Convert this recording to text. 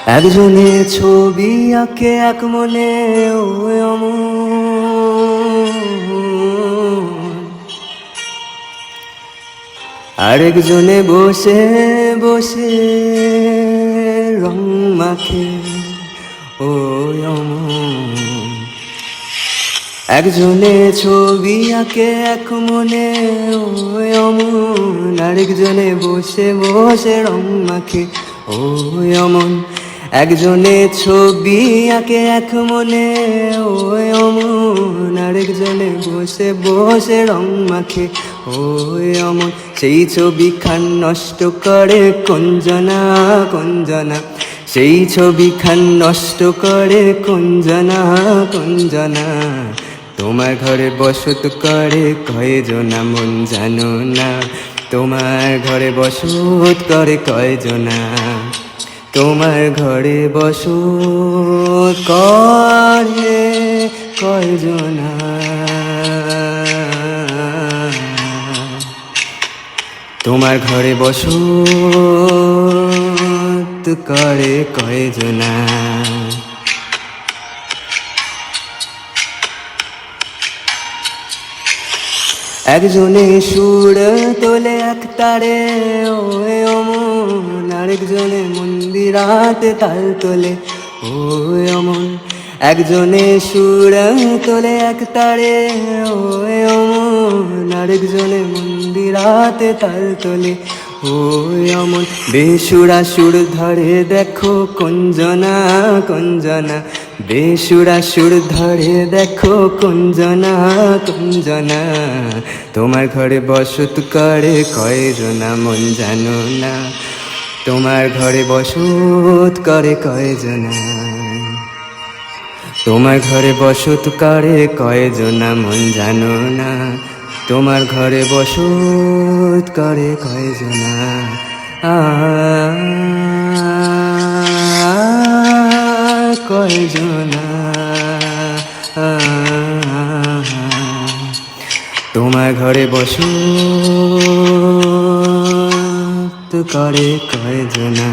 একজনে ছবি আঁকে এক মনে ও অমন, আরেকজনে বসে বসে রং মাখে ও অমন। একজনে ছবি আঁকে এক মনে ও অমন, আরেকজনে বসে বসে রং মাখে ও অমন। একজনে ছবি আঁকে এক মনে ও অমন, আরেকজনে বসে বসে রং মাখে ও অমন। সেই ছবি খান নষ্ট করে কঞ্জনা কঞ্জনা, সেই ছবি খান নষ্ট করে কঞ্জনা কঞ্জনা। তোমার ঘরে বসত করে কয়জনা মন জানো না, তোমার ঘরে বসত করে কয়জনা, তোমার ঘরে বসত করে কয়জনা। তোমার ঘরে বসত করে কয়জনা। একজনে সুর তোলে এক তারে ও অমন, আরেকজনে মন্দিরাতে তাল তোলে ও অমন। একজনে সুর তোলে এক তারে ও অমন, আরেকজনে মন্দিরাতে তাল তোলে ও অমন। বেসুরা সুর ধরে দেখো কঞ্জনা কঞ্জনা, বেসুরা সুর ধরে দেখো কঞ্জনা কঞ্জনা। তোমার ঘরে বসত করে কয়জনা মন জানো না, তোমার ঘরে বসত করে কয়জনা, তোমার ঘরে বসত করে কয়জনা মন জানো না, তোমার ঘরে বসত করে কয়জনা। কয়জনা তোমার ঘরে বসত করে কয়জনা।